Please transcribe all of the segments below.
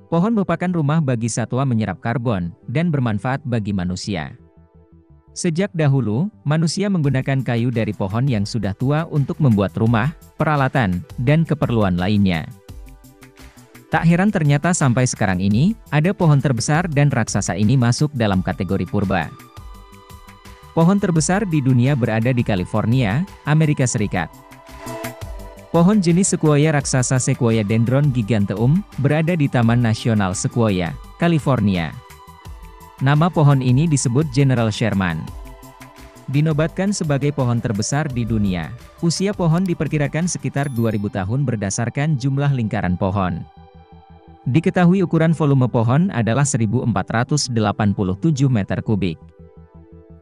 Pohon merupakan rumah bagi satwa menyerap karbon, dan bermanfaat bagi manusia. Sejak dahulu, manusia menggunakan kayu dari pohon yang sudah tua untuk membuat rumah, peralatan, dan keperluan lainnya. Tak heran ternyata sampai sekarang ini, ada pohon terbesar dan raksasa ini masuk dalam kategori purba. Pohon terbesar di dunia berada di California, Amerika Serikat. Pohon jenis Sequoia raksasa Sequoia Dendron giganteum, berada di Taman Nasional Sequoia, California. Nama pohon ini disebut General Sherman. Dinobatkan sebagai pohon terbesar di dunia. Usia pohon diperkirakan sekitar 2000 tahun berdasarkan jumlah lingkaran pohon. Diketahui ukuran volume pohon adalah 1487 meter kubik.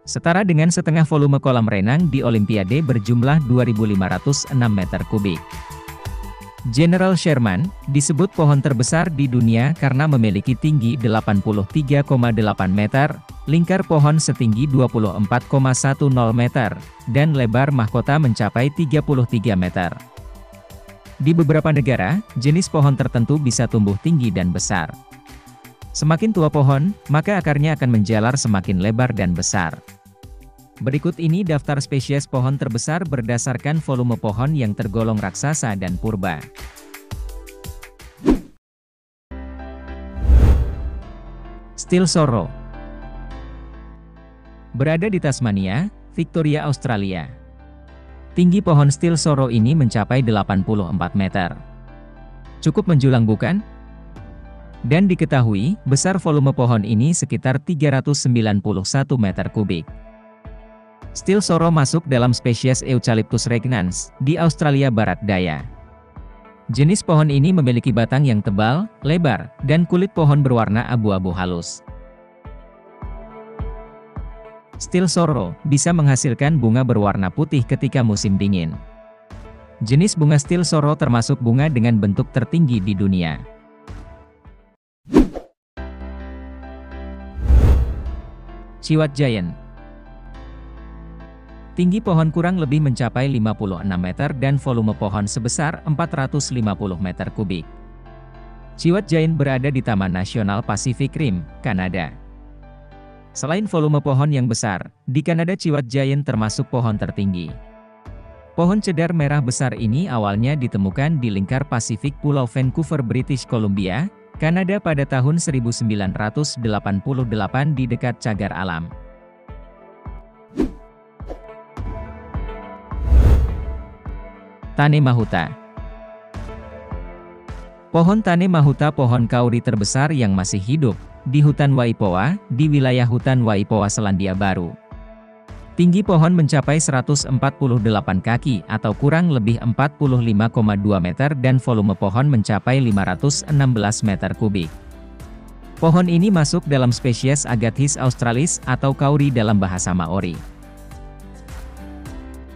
Setara dengan setengah volume kolam renang di Olimpiade berjumlah 2506 meter kubik. General Sherman disebut pohon terbesar di dunia karena memiliki tinggi 83,8 meter, lingkar pohon setinggi 24,10 meter, dan lebar mahkota mencapai 33 meter. Di beberapa negara, jenis pohon tertentu bisa tumbuh tinggi dan besar. Semakin tua pohon, maka akarnya akan menjalar semakin lebar dan besar. Berikut ini daftar spesies pohon terbesar berdasarkan volume pohon yang tergolong raksasa dan purba. Steel Sorrow berada di Tasmania, Victoria, Australia. Tinggi pohon Steel Sorrow ini mencapai 84 meter. Cukup menjulang bukan? Dan diketahui, besar volume pohon ini sekitar 391 meter kubik. Steel Sorrow masuk dalam spesies Eucalyptus regnans, di Australia Barat Daya. Jenis pohon ini memiliki batang yang tebal, lebar, dan kulit pohon berwarna abu-abu halus. Steel Sorrow bisa menghasilkan bunga berwarna putih ketika musim dingin. Jenis bunga Steel Sorrow termasuk bunga dengan bentuk tertinggi di dunia. Chihuahua Giant. Tinggi pohon kurang lebih mencapai 56 meter dan volume pohon sebesar 450 meter kubik. Chihuahua Giant berada di Taman Nasional Pacific Rim, Kanada. Selain volume pohon yang besar, di Kanada Chihuahua Giant termasuk pohon tertinggi. Pohon cedar merah besar ini awalnya ditemukan di lingkar Pasifik Pulau Vancouver, British Columbia, Kanada pada tahun 1988 di dekat cagar alam. Tane Mahuta. Pohon Tane Mahuta pohon kauri terbesar yang masih hidup di hutan Waipowa, di wilayah hutan Waipowa Selandia Baru. Tinggi pohon mencapai 148 kaki atau kurang lebih 45,2 meter dan volume pohon mencapai 516 meter kubik. Pohon ini masuk dalam spesies Agathis australis atau kauri dalam bahasa Maori.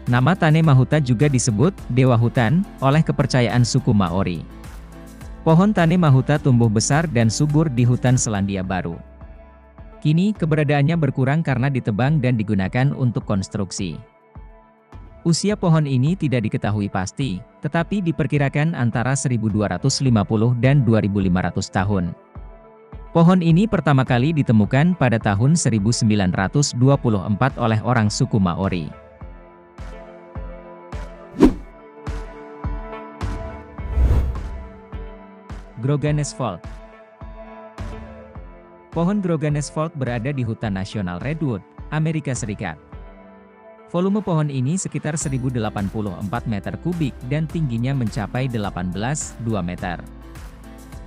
Nama Tane Mahuta juga disebut Dewa Hutan oleh kepercayaan suku Maori. Pohon Tane Mahuta tumbuh besar dan subur di hutan Selandia Baru. Kini keberadaannya berkurang karena ditebang dan digunakan untuk konstruksi. Usia pohon ini tidak diketahui pasti, tetapi diperkirakan antara 1250 dan 2500 tahun. Pohon ini pertama kali ditemukan pada tahun 1924 oleh orang suku Maori. Groganess Falk. Pohon Groganess Falk berada di Hutan Nasional Redwood, Amerika Serikat. Volume pohon ini sekitar 1084 meter kubik dan tingginya mencapai 18,2 meter.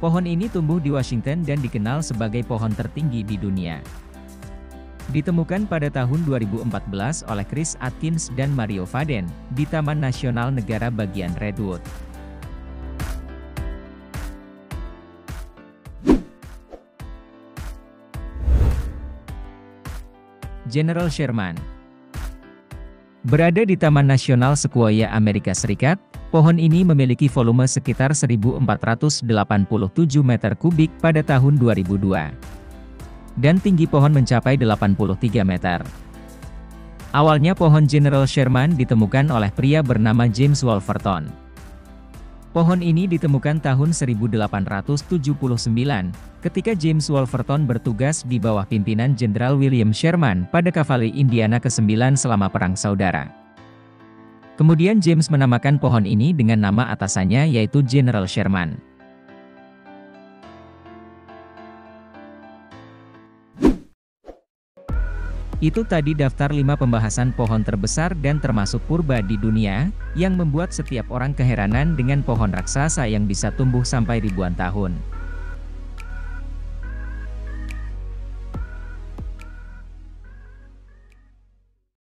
Pohon ini tumbuh di Washington dan dikenal sebagai pohon tertinggi di dunia. Ditemukan pada tahun 2014 oleh Chris Atkins dan Mario Vaden di Taman Nasional Negara Bagian Redwood. General Sherman. Berada di Taman Nasional Sequoia, Amerika Serikat, pohon ini memiliki volume sekitar 1487 meter kubik pada tahun 2002. Dan tinggi pohon mencapai 83 meter. Awalnya pohon General Sherman ditemukan oleh pria bernama James Wolverton. Pohon ini ditemukan tahun 1879, ketika James Wolverton bertugas di bawah pimpinan Jenderal William Sherman pada Kavaleri Indiana ke-9 selama Perang Saudara. Kemudian James menamakan pohon ini dengan nama atasannya yaitu General Sherman. Itu tadi daftar 5 pembahasan pohon terbesar dan termasuk purba di dunia, yang membuat setiap orang keheranan dengan pohon raksasa yang bisa tumbuh sampai ribuan tahun.